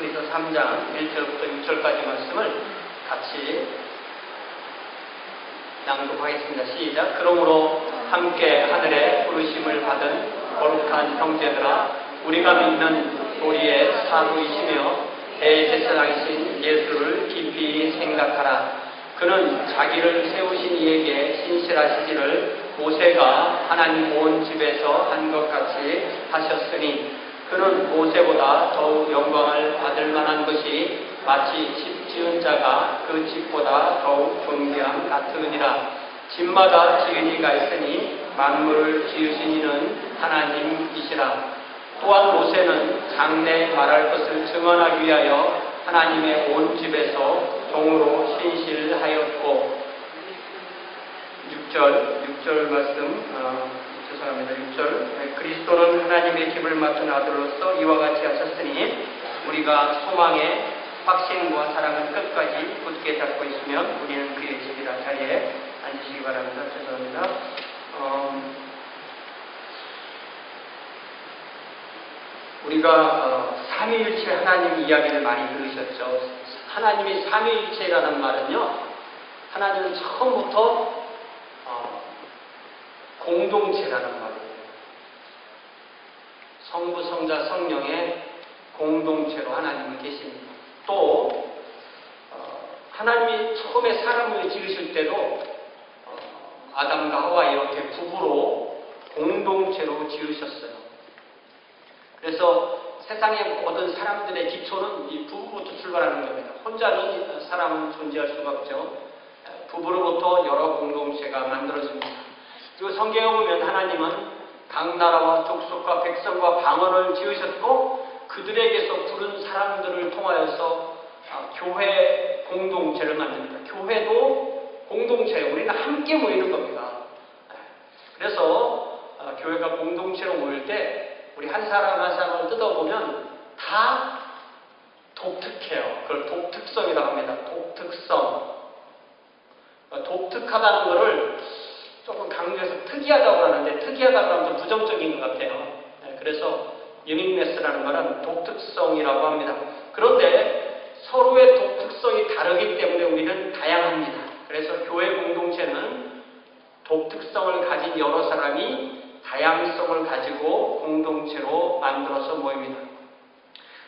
히브리서 3장 1절부터 6절까지 말씀을 같이 낭독하겠습니다. 시작. 그러므로 함께 하늘에 부르심을 받은 거룩한 형제들아, 우리가 믿는 우리의 사도이시며 대제사장이신 예수를 깊이 생각하라. 그는 자기를 세우신 이에게 신실하시기를 모세가 하나님 온 집에서 한 것 같이 하셨으니, 그는 모세보다 더욱 영광을 받을 만한 것이 마치 집 지은 자가 그 집보다 더욱 존귀함 같으니라. 집마다 지은이가 있으니 만물을 지으신 이는 하나님이시라. 또한 모세는 장래 말할 것을 증언하기 위하여 하나님의 온 집에서 종으로 신실하였고, 6절 말씀, 죄송합니다. 6절. 그리스도는 하나님의 집을 맡은 아들로서 이와 같이 하셨으니 우리가 소망의 확신과 사랑을 끝까지 굳게 잡고 있으면 우리는 그의 집이라. 자리에 앉으시기 바랍니다. 죄송합니다. 우리가 삼위일체 하나님 이야기를 많이 들으셨죠. 하나님이 삼위일체라는 말은요, 하나님은 처음부터 공동체라는 말이에요. 성부, 성자, 성령의 공동체로 하나님은 계십니다. 또 하나님이 처음에 사람을 지으실 때도 아담과 하와 이렇게 부부로 공동체로 지으셨어요. 그래서 세상의 모든 사람들의 기초는 이 부부부터 출발하는 겁니다. 혼자는 사람은 존재할 수가 없죠. 부부로부터 여러 공동체가 만들어집니다. 그리고 성경에 보면 하나님은 각 나라와 족속과 백성과 방언을 지으셨고, 그들에게서 부른 사람들을 통하여서 교회 공동체를 만듭니다. 교회도 공동체예요. 우리는 함께 모이는 겁니다. 그래서 교회가 공동체로 모일 때 우리 한 사람 한 사람을 뜯어보면 다 독특해요. 그걸 독특성이라고 합니다. 독특성. 독특하다는 것을 조금 강조해서 특이하다고 하는데, 특이하다고 하면 좀 부정적인 것 같아요. 그래서 유닉네스라는 말은 독특성이라고 합니다. 그런데 서로의 독특성이 다르기 때문에 우리는 다양합니다. 그래서 교회 공동체는 독특성을 가진 여러 사람이 다양성을 가지고 공동체로 만들어서 모입니다.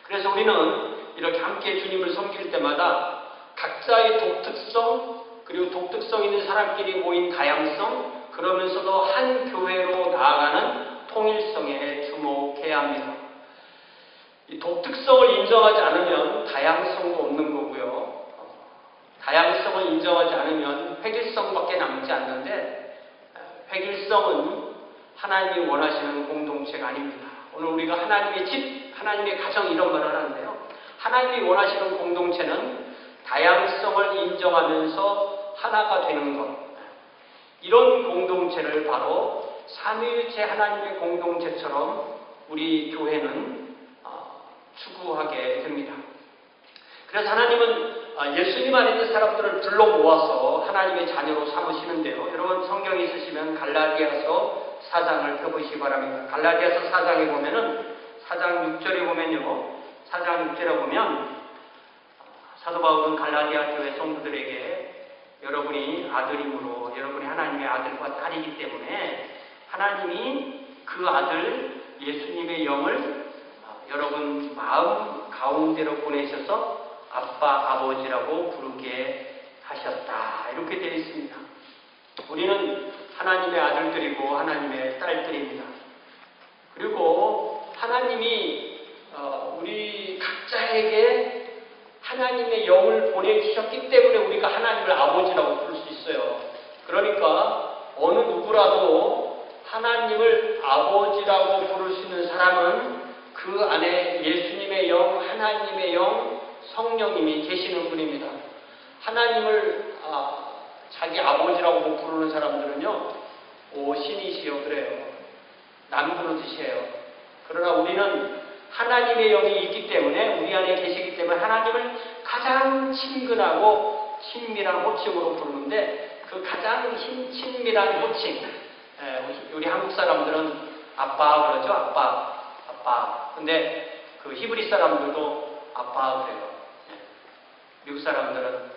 그래서 우리는 이렇게 함께 주님을 섬길 때마다 각자의 독특성, 그리고 독특성 있는 사람끼리 모인 다양성, 그러면서도 한 교회로 나아가는 통일성에 주목해야 합니다. 이 독특성을 인정하지 않으면 다양성도 없는 거고요. 다양성을 인정하지 않으면 획일성밖에 남지 않는데, 획일성은 하나님이 원하시는 공동체가 아닙니다. 오늘 우리가 하나님의 집, 하나님의 가정 이런 말 하는데요. 하나님이 원하시는 공동체는 다양성을 인정하면서 하나가 되는 것. 이런 공동체를 바로 삼위일체 하나님의 공동체처럼 우리 교회는 추구하게 됩니다. 그래서 하나님은 예수님 안에 있는 사람들을 불러 모아서 하나님의 자녀로 삼으시는데요. 여러분 성경에 있으시면 갈라디아서 4장을 펴보시기 바랍니다. 갈라디아서 4장에 보면은 4장 6절에 보면요. 4장 6절에 보면 사도 바울은 갈라디아 교회 성도들에게 여러분이 아들이므로 여러분이 하나님의 아들과 딸이기 때문에 하나님이 그 아들 예수님의 영을 여러분 마음 가운데로 보내셔서 아빠, 아버지라고 부르게 하셨다. 이렇게 되어 있습니다. 우리는 하나님의 아들들이고 하나님의 딸들입니다. 그리고 하나님이 우리 각자에게 하나님의 영을 보내주셨기 때문에 우리가 하나님을 아버지라고 부를 수 있어요. 그러니까 어느 누구라도 하나님을 아버지라고 부를 수 있는 사람은 그 안에 예수님의 영, 하나님의 영, 성령님이 계시는 분입니다. 하나님을 자기 아버지라고 부르는 사람들은요, 오 신이시여 그래요. 남 부르듯이에요. 그러나 우리는 하나님의 영이 있기 때문에, 우리 안에 계시기 때문에 하나님을 가장 친근하고 친밀한 호칭으로 부르는데, 그 가장 친밀한 호칭, 우리 한국 사람들은 아빠 그러죠. 아빠. 근데 그 히브리 사람들도 아빠 그래요. 예. 미국 사람들은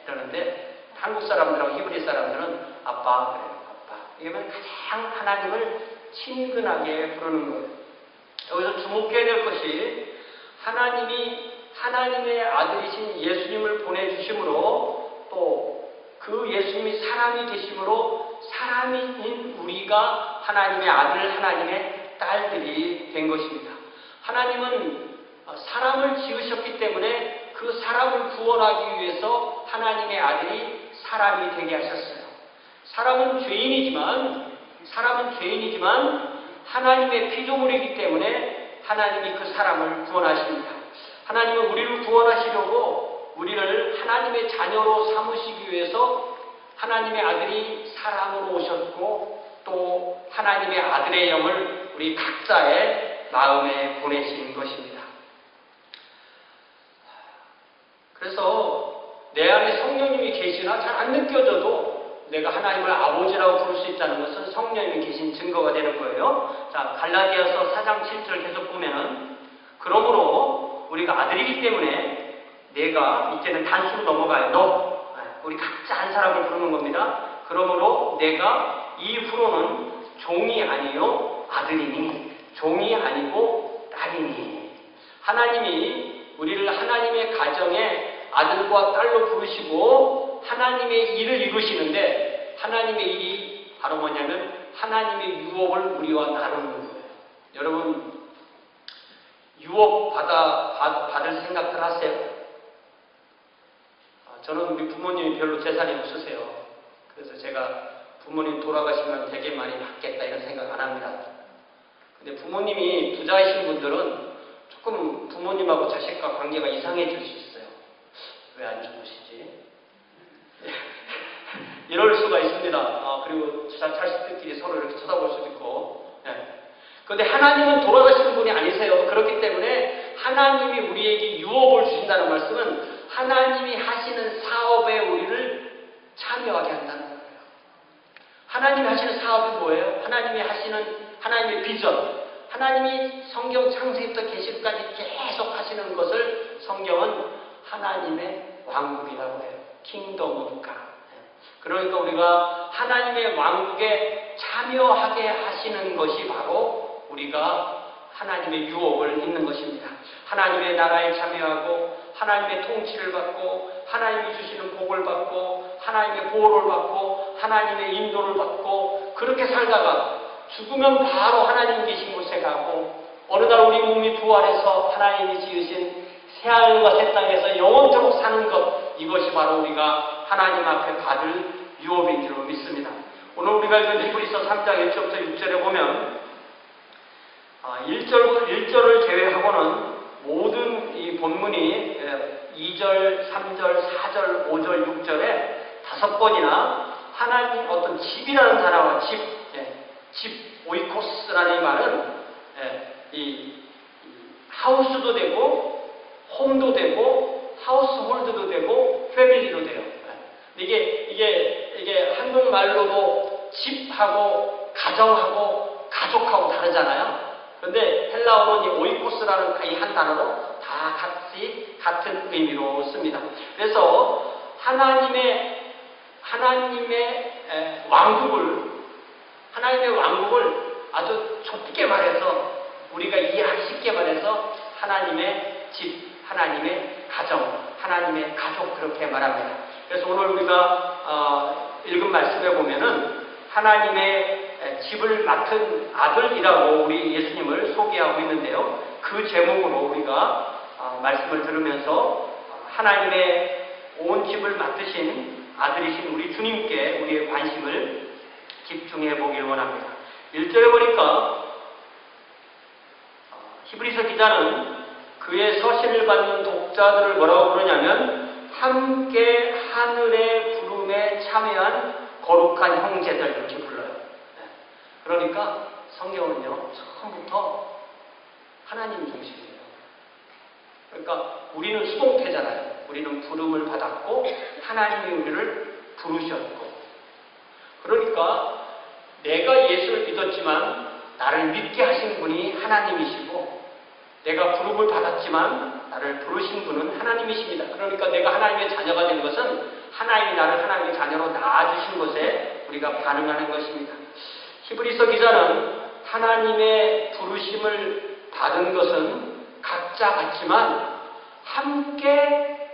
그러는데 한국 사람들하고 히브리 사람들은 아빠 그래요. 아빠. 이러면 가장 하나님을 친근하게 부르는 거예요. 여기서 주목해야 될 것이 하나님이 하나님의 아들이신 예수님을 보내주심으로 또 그 예수님이 사람이 되심으로 사람인 우리가 하나님의 아들, 하나님의 딸들이 된 것입니다. 하나님은 사람을 지으셨기 때문에 그 사람을 구원하기 위해서 하나님의 아들이 사람이 되게 하셨어요. 사람은 죄인이지만 하나님의 피조물이기 때문에 하나님이 그 사람을 구원하십니다. 하나님은 우리를 구원하시려고 우리를 하나님의 자녀로 삼으시기 위해서 하나님의 아들이 사람으로 오셨고 또 하나님의 아들의 영을 우리 각자의 마음에 보내신 것입니다. 그래서 내 안에 성령님이 계시나 잘 안 느껴져도 내가 하나님을 아버지라고 부를 수 있다는 것은 성령님이 계신 증거가 되는 거예요. 자, 갈라디아서 4장 7절 계속 보면은 그러므로 우리가 아들이기 때문에 내가 이제는 단수로 넘어가요. 너. 우리 각자 한 사람을 부르는 겁니다. 그러므로 내가 이후로는 종이 아니요 아들이니 종이 아니고 딸이니 하나님이 우리를 하나님의 가정에 아들과 딸로 부르시고 하나님의 일을 이루시는데 하나님의 일이 바로 뭐냐면 하나님의 유업을 우리와 나누는 거예요. 여러분 유업 받을 생각들 하세요? 저는 우리 부모님이 별로 재산이 없으세요. 그래서 제가 부모님 돌아가시면 되게 많이 받겠다 이런 생각 안 합니다. 근데 부모님이 부자이신 분들은 조금 부모님하고 자식과 관계가 이상해질 수 있어요. 왜 안 주무시지? 이럴 수가 있습니다. 그리고 자식들끼리 서로 이렇게 쳐다볼 수도 있고. 그런데 하나님은 돌아가시는 분이 아니세요. 그렇기 때문에 하나님이 우리에게 유업을 주신다는 말씀은 하나님이 하시는 사업에 우리를 참여하게 한다는 거예요. 하나님이 하시는 사업이 뭐예요? 하나님이 하시는 하나님의 비전, 하나님이 성경 창세기부터 계시까지 계속 하시는 것을 성경은 하나님의 왕국이라고 해요. 킹덤 오브 갓. 그러니까 우리가 하나님의 왕국에 참여하게 하시는 것이 바로 우리가 하나님의 유업을 입는 것입니다. 하나님의 나라에 참여하고 하나님의 통치를 받고 하나님이 주시는 복을 받고 하나님의 보호를 받고 하나님의 인도를 받고 그렇게 살다가 죽으면 바로 하나님 계신 곳에 가고 어느 날 우리 몸이 부활해서 하나님이 지으신 새하늘과 새 땅에서 영원토록 사는 것, 이것이 바로 우리가 하나님 앞에 받을 유업인 줄 믿습니다. 오늘 우리가 읽은 히브리서 3장 1절부터 6절에 보면 1절을 제외하고는 모든 이 본문이 2절, 3절, 4절, 5절, 6절에 5번이나 하나님 어떤 집이라는 단어와 집, 오이코스라는 이 말은 이 하우스도 되고 홈도 되고 하우스홀드도 되고 패밀리도 돼요. 이게 한국말로도 집하고 가정하고 가족하고 다르잖아요. 그런데 헬라어는 이 오이코스라는 이 한 단어로 다 같이 같은 의미로 씁니다. 그래서 하나님의 왕국을 아주 좁게 말해서 우리가 이해하기 쉽게 말해서 하나님의 집, 하나님의 가정, 하나님의 가족 그렇게 말합니다. 그래서 오늘 우리가 읽은 말씀에 보면은 하나님의 집을 맡은 아들이라고 우리 예수님을 소개하고 있는데요. 그 제목으로 우리가 말씀을 들으면서 하나님의 온 집을 맡으신 아들이신 우리 주님께 우리의 관심을 집중해 보길 원합니다. 1절에 보니까 히브리서 기자는 그의 서신을 받는 독자들을 뭐라고 부르냐면 함께 하늘의 부름에 참여한 거룩한 형제들 이렇게 불러요. 그러니까 성경은요 처음부터 하나님 중심이에요. 그러니까 우리는 수동태잖아요. 우리는 부름을 받았고 하나님이 우리를 부르셨고, 그러니까 내가 예수를 믿었지만 나를 믿게 하신 분이 하나님이시고 내가 부름을 받았지만 나를 부르신 분은 하나님이십니다. 그러니까 내가 하나님의 자녀가 된 것은 하나님이 나를 하나님의 자녀로 낳아주신 것에 우리가 반응하는 것입니다. 히브리서 기자는 하나님의 부르심을 받은 것은 각자 같지만 함께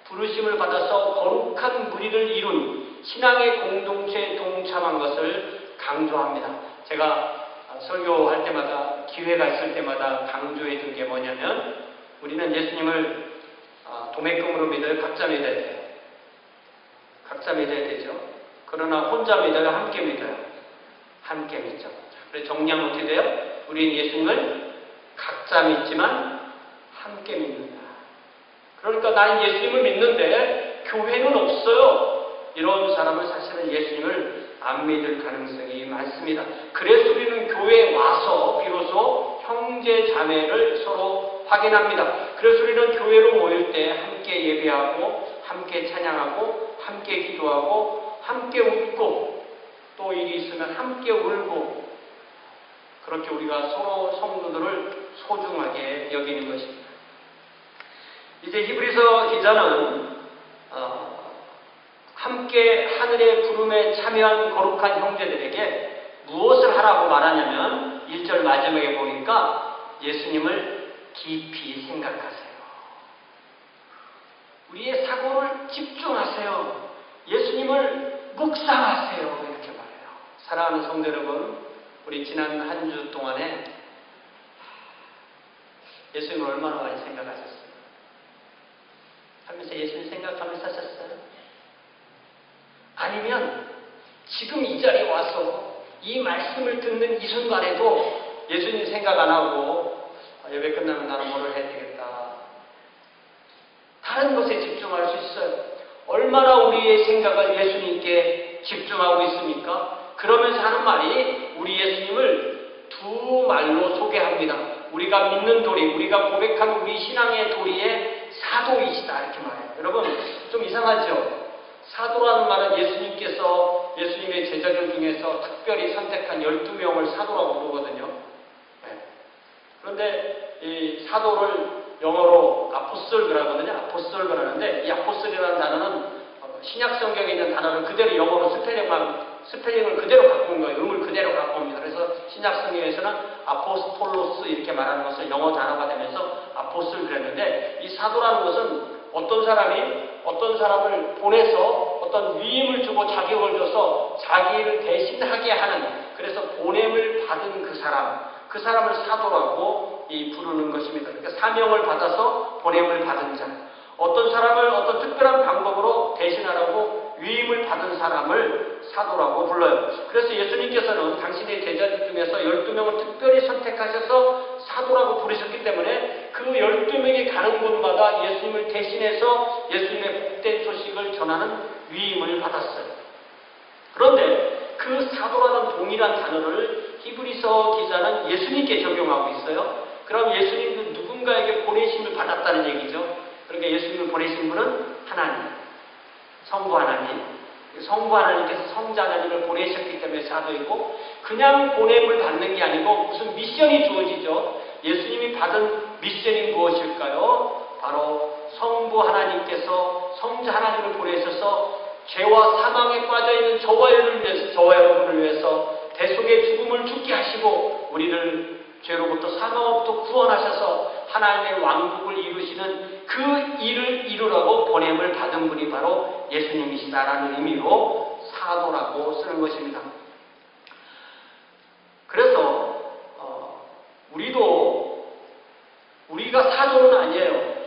부르심을 받아서 거룩한 무리를 이룬 신앙의 공동체에 동참한 것을 강조합니다. 제가 설교할 때마다 기회가 있을 때마다 강조해 준 게 뭐냐면 우리는 예수님을 도매금으로 믿어요? 각자 믿어야 돼요? 각자 믿어야 되죠. 그러나 혼자 믿어요? 함께 믿어요? 함께 믿죠. 그래서 정리하면 어떻게 돼요? 우리는 예수님을 각자 믿지만 함께 믿는다. 그러니까 나는 예수님을 믿는데 교회는 없어요. 이런 사람은 사실은 예수님을 안 믿을 가능성이 많습니다. 그래서 우리는 교회에 와서 비로소 형제 자매를 서로 확인합니다. 그래서 우리는 교회로 모일 때 함께 예배하고 함께 찬양하고 함께 기도하고 함께 웃고 또 일이 있으면 함께 울고 그렇게 우리가 서로 성도들을 소중하게 여기는 것입니다. 이제 히브리서 기자는 함께 하늘의 부름에 참여한 거룩한 형제들에게 무엇을 하라고 말하냐면 1절 마지막에 보니까 예수님을 깊이 생각하세요. 우리의 사고를 집중하세요. 예수님을 묵상하세요. 이렇게 말해요. 사랑하는 성도 여러분, 우리 지난 한 주 동안에 예수님을 얼마나 많이 생각하셨어요? 하면서 예수님 생각하면서 하셨어요? 아니면 지금 이 자리에 와서 이 말씀을 듣는 이 순간에도 예수님 생각 안 하고 예배 끝나면 나는 뭐를 해야 되겠다. 다른 것에 집중할 수 있어요. 얼마나 우리의 생각을 예수님께 집중하고 있습니까? 그러면서 하는 말이 우리 예수님을 두 말로 소개합니다. 우리가 믿는 도리, 우리가 고백하는 우리 신앙의 도리의 사도이시다 이렇게 말해요. 여러분 좀 이상하죠? 사도라는 말은 예수님께서 예수님의 제자들 중에서 특별히 선택한 12명을 사도라고 부르거든요. 네. 그런데 이 사도를 영어로 아포스톨 그러거든요. 아포스톨 그러는데 이 아포스톨이라는 단어는 신약 성경에 있는 단어를 그대로 영어로 스펠링을 그대로 갖고 온 거예요. 음을 그대로 갖고 옵니다. 그래서 신약 성경에서는 아포스톨로스 이렇게 말하는 것을 영어 단어가 되면서 아포스톨 그랬는데 이 사도라는 것은 어떤 사람이 어떤 사람을 보내서 어떤 위임을 주고 자격을 줘서 자기를 대신하게 하는 그래서 보냄을 받은 그 사람을 사도라고 부르는 것입니다. 그러니까 사명을 받아서 보냄을 받은 자. 어떤 사람을 어떤 특별한 방법으로 대신하라고 위임을 받은 사람을 사도라고 불러요. 그래서 예수님께서는 당신의 제자들 중에서 12명을 특별히 선택하셔서 사도라고 부르셨기 때문에 그 12명이 가는 곳마다 예수님을 대신해서 예수님의 복된 소식을 전하는 위임을 받았어요. 그런데 그 사도라는 동일한 단어를 히브리서 기자는 예수님께 적용하고 있어요. 그럼 예수님도 누군가에게 보내심을 받았다는 얘기죠. 그러니까 예수님을 보내신 분은 하나님, 성부 하나님. 성부 하나님께서 성자 하나님을 보내셨기 때문에 사도이고 그냥 보냄을 받는 게 아니고 무슨 미션이 주어지죠. 예수님이 받은 미션이 무엇일까요? 바로 성부 하나님께서 성자 하나님을 보내셔서 죄와 사망에 빠져있는 저와 여러분을 위해서 대속의 죽음을 죽게 하시고 우리를 죄로부터 사망으로부터 구원하셔서 하나님의 왕국을 이루시는 그 일을 이루라고 보냄을 받은 분이 바로 예수님이시다라는 의미로 사도라고 쓰는 것입니다. 그래서 우리가 사도는 아니에요.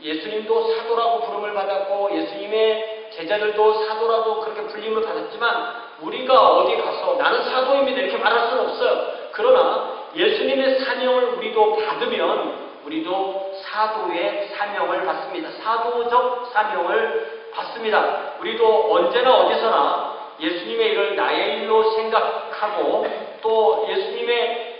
예수님도 사도라고 부름을 받았고 예수님의 제자들도 사도라고 그렇게 불림을 받았지만 우리가 어디 가서 나는 사도입니다 이렇게 말할 수는 없어요. 그러나 예수님의 사명을 우리도 받으면 우리도 사도의 사명을 받습니다. 사도적 사명을 받습니다. 우리도 언제나 어디서나 예수님의 일을 나의 일로 생각하고 또 예수님의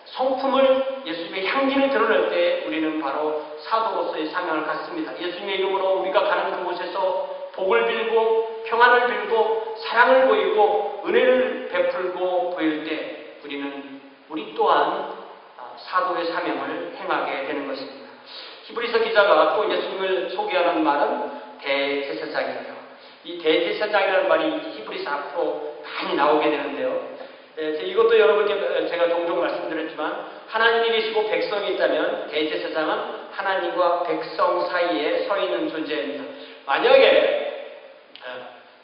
성품을 예수님의 향기를 드러낼 때 우리는 바로 사도로서의 사명을 갖습니다. 예수님의 이름으로 우리가 가는 그곳에서 복을 빌고 평안을 빌고 사랑을 보이고 은혜를 베풀고 보일 때 우리 또한 사도의 사명을 행하게 되는 것입니다. 히브리서 기자가 또 예수님을 소개하는 말은 대제사장이에요. 이 대제사장이라는 말이 히브리서 앞으로 많이 나오게 되는데요. 이것도 여러분께 제가 종종 말씀드렸지만 하나님이 계시고 백성이 있다면 대제사장은 하나님과 백성 사이에 서 있는 존재입니다. 만약에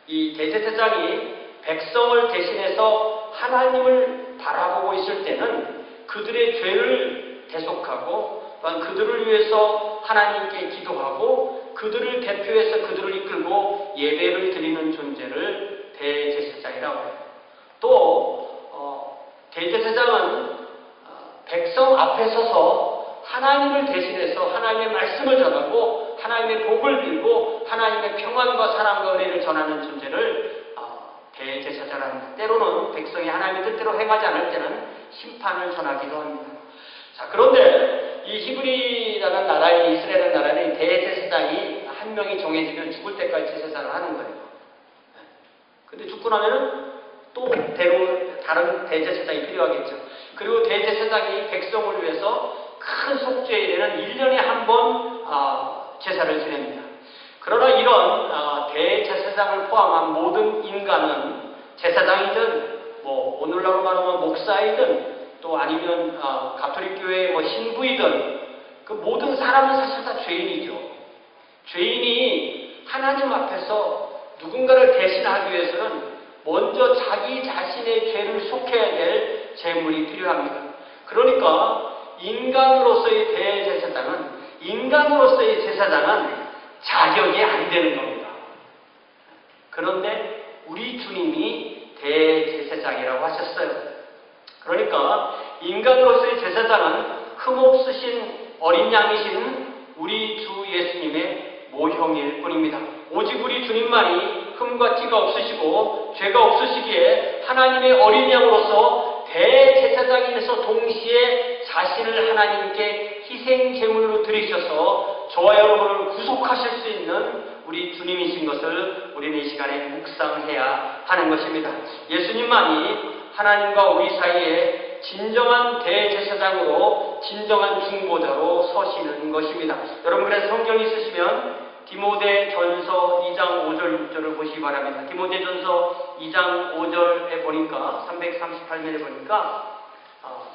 이 대제사장이 백성을 대신해서 하나님을 바라보고 있을 때는 그들의 죄를 대속하고 또한 그들을 위해서 하나님께 기도하고 그들을 대표해서 그들을 이끌고 예배를 드리는 존재를 대제사장이라고 해요. 또 대제사장은 백성 앞에 서서 하나님을 대신해서 하나님의 말씀을 전하고 하나님의 복을 빌고 하나님의 평안과 사랑과 은혜를 전하는 존재를 대제사장합니다. 때로는 백성이 하나님의 뜻대로 행하지 않을 때는 심판을 전하기도 합니다. 자, 그런데 이 히브리라는 나라의 이스라엘 나라는 대제사장이 한 명이 정해지면 죽을 때까지 제사장을 하는 거예요. 근데 죽고 나면은 또 다른 대제사장이 필요하겠죠. 그리고 대제사장이 백성을 위해서 큰 속죄일에는 1년에 한 번 제사를 지냅니다. 그러나 이런 대제사장을 포함한 모든 인간은 제사장이든 오늘날로 말하면 목사이든 또 아니면 가톨릭 교회의 신부이든 그 모든 사람은 사실 다 죄인이죠. 죄인이 하나님 앞에서 누군가를 대신하기 위해서는 먼저 자기 자신의 죄를 속해야 될 제물이 필요합니다. 그러니까 인간으로서의 대제사장은 인간으로서의 제사장은 자격이 안 되는 겁니다. 그런데 우리 주님이 대제사장이라고 하셨어요. 그러니까 인간으로서의 제사장은 흠없으신 어린 양이신 우리 주 예수님의 모형일 뿐입니다. 오직 우리 주님만이 흠과 티가 없으시고 죄가 없으시기에 하나님의 어린 양으로서 대제사장이면서 동시에 자신을 하나님께 희생 제물로 드리셔서 저와 여러분을 구속하실 수 있는 우리 주님이신 것을 우리는 이 시간에 묵상해야 하는 것입니다. 예수님만이 하나님과 우리 사이에 진정한 대제사장으로 진정한 중보자로 서시는 것입니다. 여러분 그래서 성경 있으시면 디모데전서 2장 5절 6절을 보시기 바랍니다. 디모데전서 2장 5절에 보니까 338면에 보니까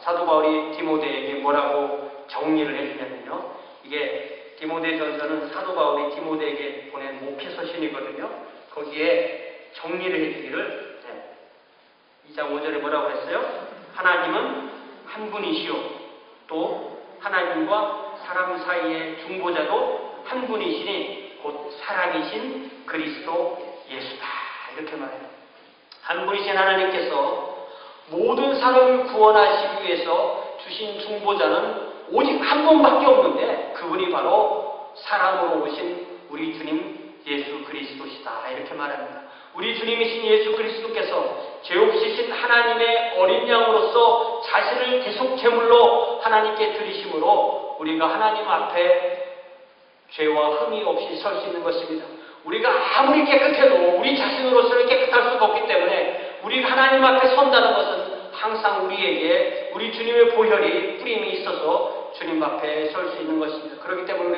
사도 바울이 디모데에게 뭐라고 정리를 해주냐면요. 이게 디모데전서는 사도 바울이 디모데에게 보낸 목회서신이거든요. 거기에 정리를 해주기를 2장 5절에 뭐라고 했어요? 하나님은 한 분이시오. 또 하나님과 사람 사이의 중보자도 한 분이시니 곧 사랑이신 그리스도 예수다. 이렇게 말해요. 한 분이신 하나님께서 모든 사람을 구원하시기 위해서 주신 중보자는 오직 한 분밖에 없는데 그분이 바로 사람으로 오신 우리 주님 예수 그리스도시다. 이렇게 말합니다. 우리 주님이신 예수 그리스도께서 죄 없으신 하나님의 어린 양으로서 자신을 계속 제물로 하나님께 드리심으로 우리가 하나님 앞에 죄와 흠이 없이 설 수 있는 것입니다. 우리가 아무리 깨끗해도 우리 자신으로서는 깨끗할 수가 없기 때문에 우리가 하나님 앞에 선다는 것은 항상 우리에게 우리 주님의 보혈이 뿌림이 있어서 주님 앞에 설 수 있는 것입니다. 그렇기 때문에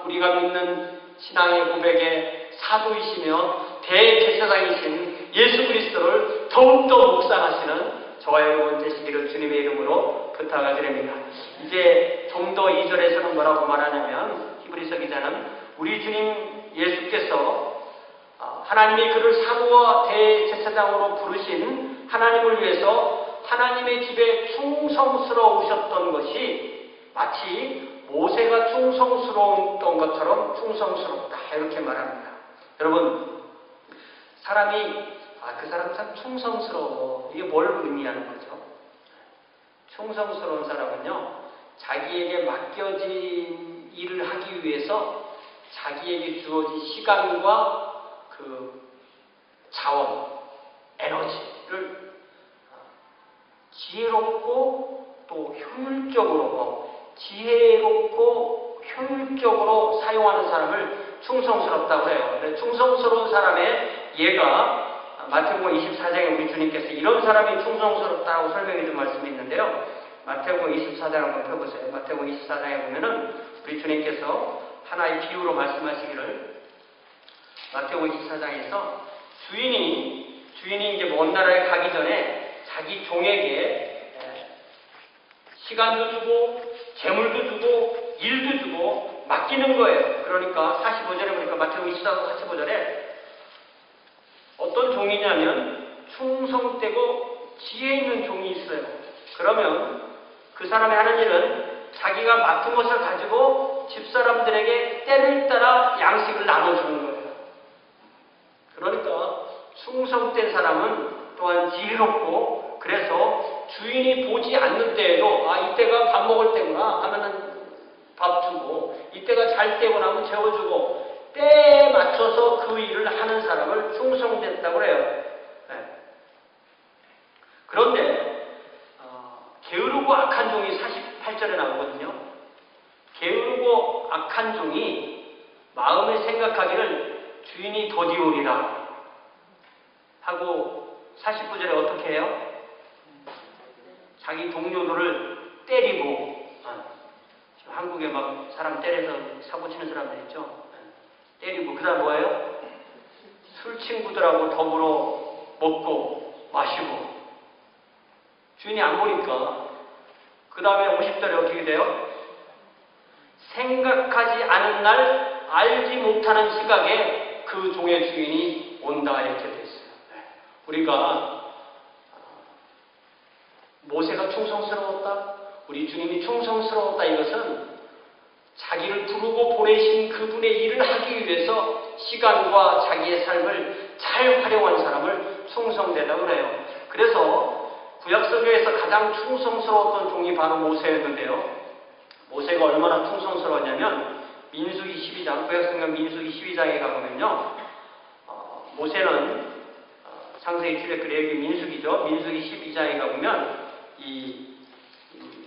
우리가 믿는 신앙의 고백의 사도이시며 대제사장이신 예수 그리스도를 더욱더 묵상하시는 저와 여러분 되시기를 주님의 이름으로 부탁을 드립니다. 이제 좀 더 2절에서는 뭐라고 말하냐면 히브리서 기자는 우리 주님 예수께서 하나님이 그를 사도와 대제사장으로 부르신 하나님을 위해서 하나님의 집에 충성스러우셨던 것이 마치 모세가 충성스러웠던 것처럼 충성스럽다. 이렇게 말합니다. 여러분, 사람이 그 사람 참 충성스러워. 이게 뭘 의미하는 거죠? 충성스러운 사람은요, 자기에게 맡겨진 일을 하기 위해서 자기에게 주어진 시간과 그 자원, 에너지를 지혜롭고 또 효율적으로 지혜롭고 효율적으로 사용하는 사람을 충성스럽다고 해요. 충성스러운 사람의 예가 마태복음 24장에 우리 주님께서 이런 사람이 충성스럽다고 설명해 준 말씀이 있는데요. 마태복음 24장 한번 펴보세요. 마태복음 24장에 보면은 우리 주님께서 하나의 비유로 말씀하시기를, 마태복음 24장에서 주인이 이제 먼 나라에 가기 전에 자기 종에게 시간도 주고 재물도 주고 일도 주고 맡기는 거예요. 그러니까 45절에 보니까 마태복음 24장 45절에 어떤 종이냐면 충성되고 지혜 있는 종이 있어요. 그러면 그 사람이 하는 일은 자기가 맡은 것을 가지고 집사람들에게 때를 따라 양식을 나눠주는 거예요. 그러니까 충성된 사람은 또한 지혜롭고, 그래서 주인이 보지 않는 때에도 이때가 밥 먹을 때구나 하면은 밥 주고, 이때가 잘 때구나 하면 재워주고, 때에 맞춰서 그 일을 하는 사람을 충성됐다고 해요. 그런데 게으르고 악한 종이 48절에 나오거든요. 게으르고 악한 종이 마음에 생각하기를 주인이 더디오리라 하고 49절에 어떻게 해요? 자기 동료들을 때리고, 지금 한국에 막 사람 때려서 사고 치는 사람들 있죠? 때리고, 그 다음 뭐예요? 술 친구들하고 더불어 먹고 마시고, 주인이 안 보니까. 그 다음에 50절에 어떻게 돼요? 생각하지 않은 날 알지 못하는 시각에 그 종의 주인이 온다, 이렇게 되어 있어요. 우리가 모세가 충성스러웠다, 우리 주님이 충성스러웠다, 이것은 자기를 부르고 보내신 그분의 일을 하기 위해서 시간과 자기의 삶을 잘 활용한 사람을 충성되다고 그래요. 그래서 구약성경에서 가장 충성스러웠던 종이 바로 모세였는데요. 모세가 얼마나 충성스러웠냐면 민수기 12장, 구약성경 민수기 12장에 가보면요, 모세는 창세기, 출애굽기, 레위기, 민수기죠. 민수기 12장에 가보면 이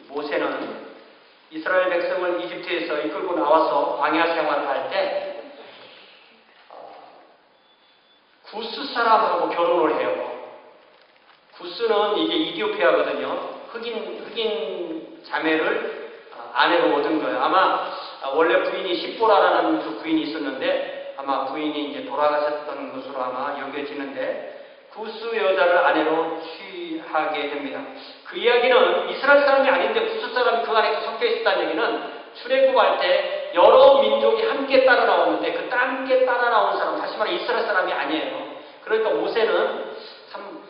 모세는 이스라엘 백성을 이집트에서 이끌고 나와서 광야 생활을 할 때 구스 사람하고 결혼을 해요. 구스는 이게 이디오피아거든요. 흑인 자매를 아내로 얻은 거예요. 아마 원래 부인이 십보라라는 그 부인이 있었는데 아마 부인이 이제 돌아가셨던 것으로 아마 여겨지는데, 구스 여자를 아내로 취하게 됩니다. 그 이야기는 이스라엘 사람이 아닌데 구스 사람이 그 안에 섞여 있었다는 얘기는 출애굽할 때 여러 민족이 함께 따라 나오는데 그 함께 따라 나온 사람, 다시 말해 이스라엘 사람이 아니에요. 그러니까 모세는 참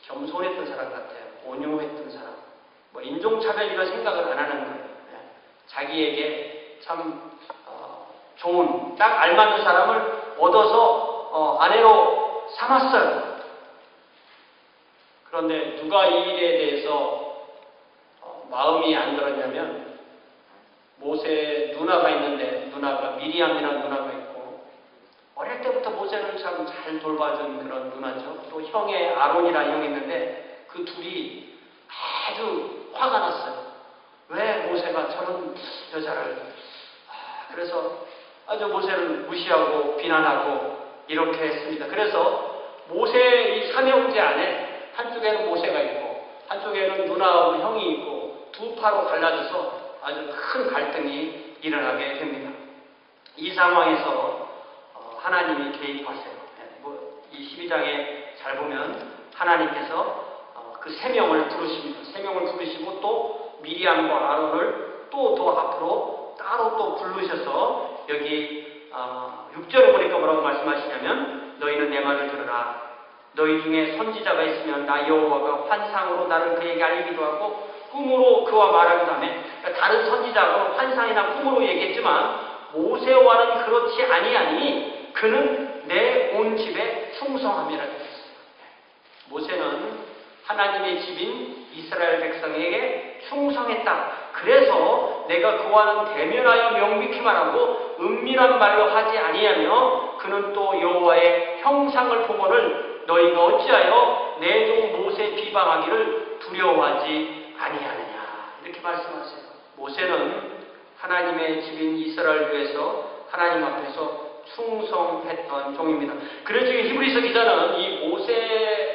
겸손했던 사람 같아요. 온유했던 사람. 뭐 인종차별 이런 생각을 안 하는 거예요. 자기에게 참 좋은, 딱 알맞는 사람을 얻어서 아내로 삼았어요. 그런데 누가 이 일에 대해서 마음이 안 들었냐면, 모세 누나가 있는데, 누나가 미리암이라는 누나가 있고, 어릴 때부터 모세를 참 잘 돌봐준 그런 누나죠. 또 형의 아론이라는 형이 있는데 그 둘이 아주 화가 났어요. 왜 모세가 저런 여자를, 그래서 아주 모세를 무시하고 비난하고 이렇게 했습니다. 그래서 모세 이 삼형제 안에 한쪽에는 모세가 있고 한쪽에는 누나하고 형이 있고 두 파로 갈라져서 아주 큰 갈등이 일어나게 됩니다. 이 상황에서 하나님이 개입하세요. 이 12장에 잘 보면 하나님께서 그 세 명을 부르십니다. 세 명을 부르시고 또 미리암과 아론을 또 더 앞으로 따로 또 부르셔서 여기 6절에 보니까 뭐라고 말씀하시냐면, 너희는 내 말을 들으라. 너희 중에 선지자가 있으면 나 여호와가 환상으로 나를 그에게 알리기도 하고 꿈으로 그와 말하기도 하며, 그러니까 다른 선지자가 환상이나 꿈으로 얘기했지만 모세와는 그렇지 아니하니 그는 내 온 집에 충성함이라 했습니다. 모세는 하나님의 집인 이스라엘 백성에게 충성했다. 그래서 내가 그와는 대면하여 명백히 말하고 은밀한 말로 하지 아니하며 그는 또 여호와의 형상을 보고는 너희가 어찌하여 내 종 모세 비방하기를 두려워하지 아니하느냐, 이렇게 말씀하세요. 모세는 하나님의 집인 이스라엘교에서 하나님 앞에서 충성했던 종입니다. 그래서 히브리서 기자는 이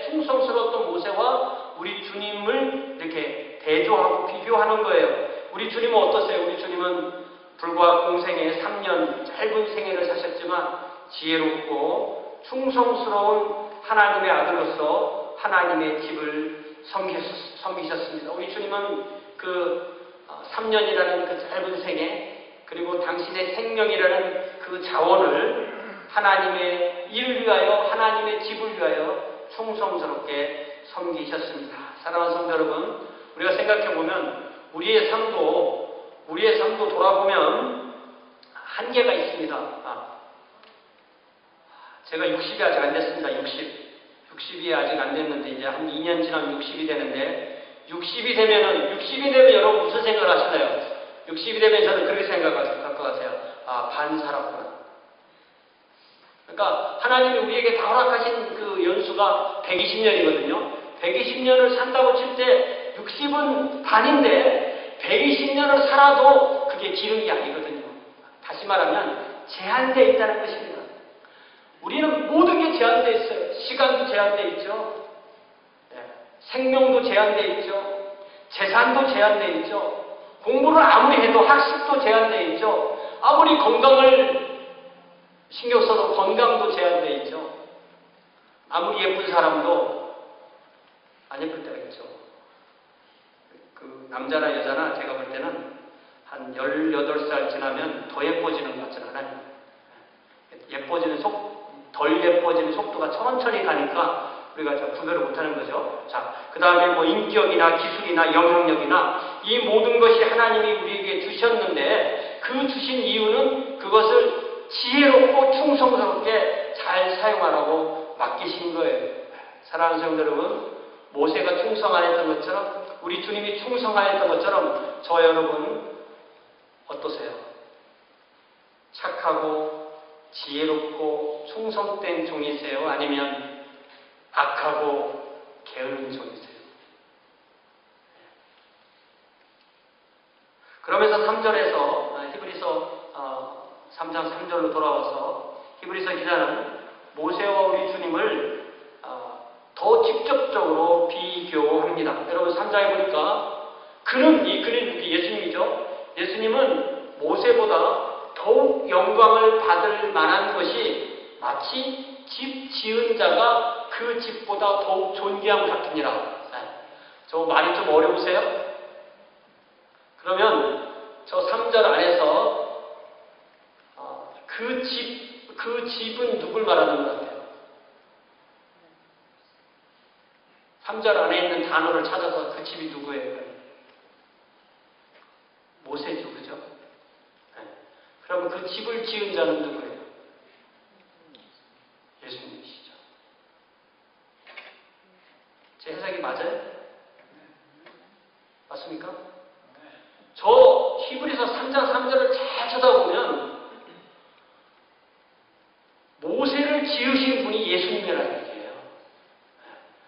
충성스러웠던 모세와 우리 주님을 이렇게 대조하고 비교하는 거예요. 우리 주님은 어떠세요? 우리 주님은 불과 공생의 3년 짧은 생애를 사셨지만 지혜롭고 충성스러운 하나님의 아들로서 하나님의 집을 섬기셨습니다. 우리 주님은 그 3년이라는 그 짧은 생애, 그리고 당신의 생명이라는 그 자원을 하나님의 일을 위하여, 하나님의 집을 위하여 충성스럽게 섬기셨습니다. 사랑하는 성도 여러분, 우리가 생각해보면 우리의 삶도 돌아보면 한계가 있습니다. 제가 60이 아직 안 됐습니다. 60이 아직 안 됐는데 이제 한 2년 지나면 60이 되는데 60이 되면 여러분 무슨 생각을 하시나요? 60이 되면 저는 그렇게 생각할 것 같아요. 반 살았구나. 그러니까 하나님이 우리에게 다 허락하신 그 연수가 120년이거든요. 120년을 산다고 칠 때 60은 반인데 120년을 살아도 그게 기름이 아니거든요. 다시 말하면 제한되어 있다는 것입니다. 우리는 모든 게 제한되어 있어요. 시간도 제한되어 있죠. 생명도 제한되어 있죠. 재산도 제한되어 있죠. 공부를 아무리 해도 학습도 제한되어 있죠. 아무리 건강을 신경 써도 건강도 제한되어 있죠. 아무리 예쁜 사람도 안 예쁠 때가 있죠. 그 남자나 여자나 제가 볼 때는 한 18살 지나면 더 예뻐지는 것 같지 않아요? 덜 예뻐지는 속도가 천천히 가니까 우리가 구별을 못하는 거죠. 자, 그 다음에 뭐 인격이나 기술이나 영향력이나 이 모든 것이 하나님이 우리에게 주셨는데 그 주신 이유는 그것을 지혜롭고 충성스럽게 잘 사용하라고 맡기신 거예요. 사랑하는 성도 여러분, 모세가 충성하였던 것처럼, 우리 주님이 충성하였던 것처럼 저 여러분 어떠세요? 착하고 지혜롭고 충성된 종이세요? 아니면 악하고 게으른 종이세요? 그러면서 3절에서 히브리서 3장 3절로 돌아와서 히브리서 기자는 모세와 우리 주님을 더 직접적으로 비교합니다. 여러분 3장에 보니까 그는 예수님이죠. 예수님은 모세보다 더욱 영광을 받을 만한 것이 마치 집 지은 자가 그 집보다 더욱 존귀함 같으니라. 저 말이 좀 어려우세요? 그러면 저 3절 안에서 그 집은 누굴 말하는 것 같아요? 3절 안에 있는 단어를 찾아서 그 집이 누구예요? 모세죠, 그죠? 그러면 그 집을 지은 자는 누구예요? 예수님이시죠. 제 해석이 맞아요? 맞습니까? 저 히브리서 3장 3절을 잘 쳐다보면 모세를 지으신 분이 예수님이라는 얘기예요.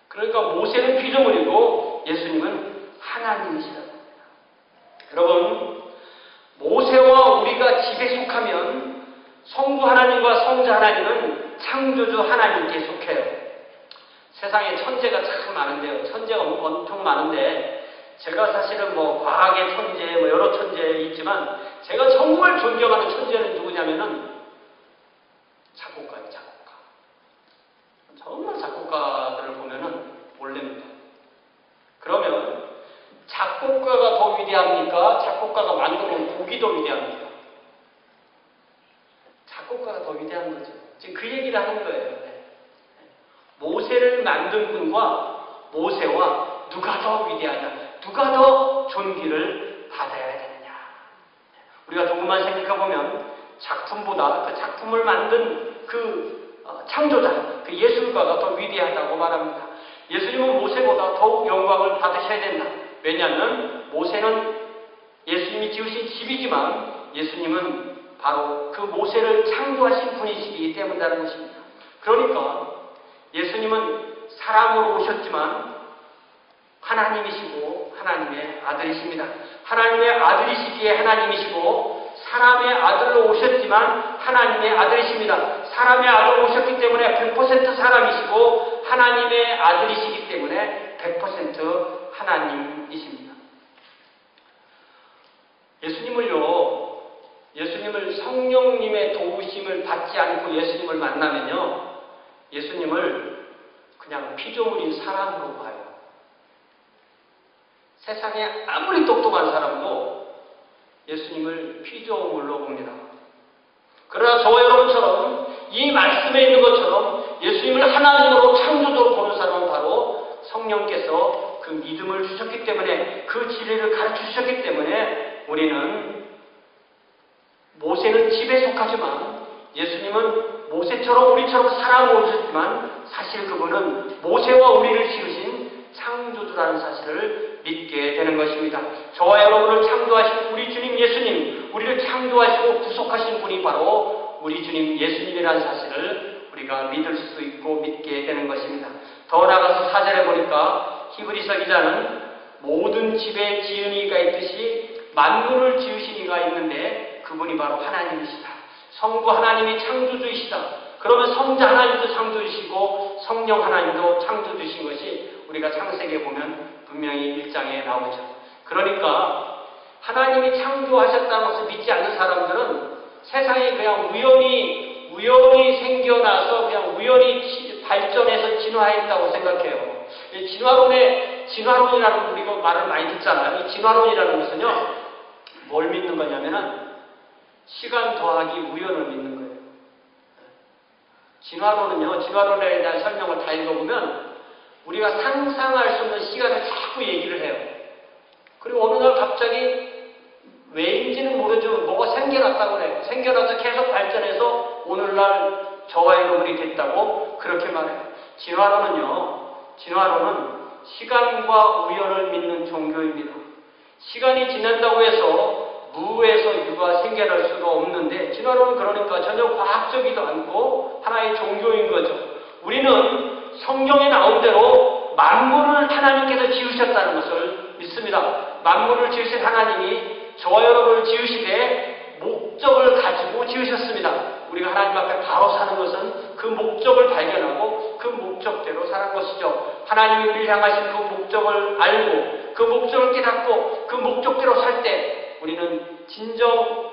그러니까 모세는 피조물이고 예수님은 하나님이시라는 겁니다. 여러분, 모세와 우리가 집에 속하면 성부 하나님과 성자 하나님은 창조주 하나님께 속해요. 세상에 천재가 참 많은데요. 천재가 엄청 많은데 제가 사실은 뭐 과학의 천재, 뭐 여러 천재 있지만 제가 정말 존경하는 천재는 누구냐면은 작곡가예요, 작곡가. 정말 작곡가들을 보면은 몰래입니다. 그러면 작곡가가 더 위대합니까? 작곡가가 만들어온 곡이 더 위대합니까? 작곡가가 더 위대한 거죠. 지금 그 얘기를 하는 거예요. 모세를 만든 분과 모세와 누가 더 위대하냐? 누가 더 존귀를 받아야 되느냐? 우리가 조금만 생각해보면 작품보다 그 작품을 만든 그 창조자, 그 예술가가 더 위대하다고 말합니다. 예수님은 모세보다 더욱 영광을 받으셔야 된다. 왜냐하면 모세는 예수님이 지으신 집이지만 예수님은 바로 그 모세를 창조하신 분이시기 때문이라는 것입니다. 그러니까 예수님은 사람으로 오셨지만 하나님이시고 하나님의 아들이십니다. 하나님의 아들이시기에 하나님이시고 사람의 아들로 오셨지만 하나님의 아들이십니다. 사람의 아들로 오셨기 때문에 100% 사람이시고 하나님의 아들이시기 때문에 100% 하나님이십니다. 예수님을 성령님의 도우심을 받지 않고 예수님을 만나면요, 예수님을 그냥 피조물인 사람으로 봐요. 세상에 아무리 똑똑한 사람도 예수님을 피조물로 봅니다. 그러나 저와 여러분처럼 이 말씀에 있는 것처럼 예수님을 하나님으로 창조주로 보는 사람은 바로 성령께서 그 믿음을 주셨기 때문에, 그 진리를 가르쳐 주셨기 때문에 우리는, 모세는 집에 속하지만 예수님은 모세처럼 우리처럼 사람으로 오셨지만 사실 그분은 모세와 우리를 지으신 창조주라는 사실을 믿게 되는 것입니다. 저와 여러분을 창조하신 우리 주님 예수님, 우리를 창조하시고 구속하신 분이 바로 우리 주님 예수님이라는 사실을 우리가 믿을 수 있고 믿게 되는 것입니다. 더 나아가서 4절에 보니까 히브리서 기자는 모든 집에 지은 이가 있듯이 만물을 지으신 이가 있는데 그분이 바로 하나님이시다. 성부 하나님이 창조주이시다. 그러면 성자 하나님도 창조주시고 성령 하나님도 창조주신 것이 우리가 창세기에 보면 분명히 1장에 나오죠. 그러니까 하나님이 창조하셨다는 것을 믿지 않는 사람들은 세상에 그냥 우연히 생겨나서 그냥 우연히 발전해서 진화했다고 생각해요. 진화론이라는 우리가 말을 많이 듣잖아요. 이 진화론이라는 것은요, 뭘 믿는 거냐면은 시간 더하기 우연을 믿는 거예요. 진화론에 대한 설명을 다 읽어보면 우리가 상상할 수 없는 시간을 자꾸 얘기를 해요. 그리고 어느 날 갑자기 왜인지는 모르지만 뭐가 생겨났다고 그래요. 생겨나서 계속 발전해서 오늘날 저와 여러분이 됐다고 그렇게 말해요. 진화론은 시간과 우연을 믿는 종교입니다. 시간이 지난다고 해서 무에서 유가 생겨날 수가 없는데, 진화론은 그러니까 전혀 과학적이도 않고 하나의 종교인 거죠. 우리는 성경에 나온 대로 만물을 하나님께서 지으셨다는 것을 믿습니다. 만물을 지으신 하나님이 저와 여러분을 지으시되 목적을 가지고 지으셨습니다. 우리가 하나님 앞에 바로 사는 것은 그 목적을 발견하고 그 목적대로 사는 것이죠. 하나님이 우리를 향하신 그 목적을 알고 그 목적을 깨닫고 그 목적대로 살 때 우리는 진정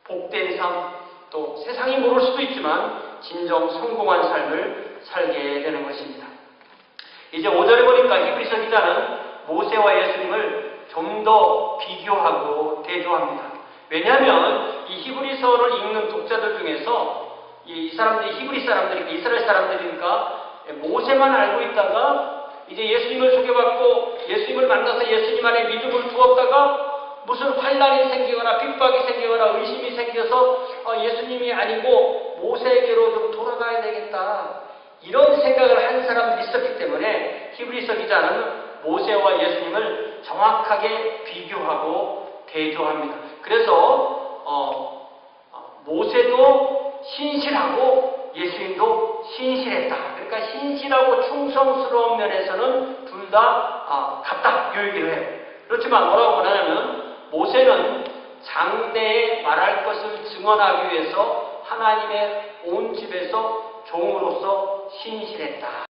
복된 삶, 또 세상이 모를 수도 있지만 진정 성공한 삶을 살게 되는 것입니다. 이제 5절에 보니까 히브리서 기자는 모세와 예수님을 좀 더 비교하고 대조합니다. 왜냐하면 이 히브리서를 읽는 독자들 중에서 이 사람들이 히브리 사람들이니까, 이스라엘 사람들이니까 모세만 알고 있다가 이제 예수님을 소개받고 예수님을 만나서 예수님 안에 믿음을 두었다가 무슨 환란이 생기거나 핍박이 생기거나 의심이 생겨서 예수님이 아니고 모세에게로 좀 돌아가야 되겠다, 이런 생각을 한 사람들이 있었기 때문에 히브리서 기자는 모세와 예수님을 정확하게 비교하고 대조합니다. 그래서 모세도 신실하고 예수님도 신실했다. 그러니까 신실하고 충성스러운 면에서는 둘 다 같다, 이 얘기를 해요. 그렇지만 뭐라고 말하냐면 모세는 장래에 말할 것을 증언하기 위해서 하나님의 온 집에서 종으로서 신실했다.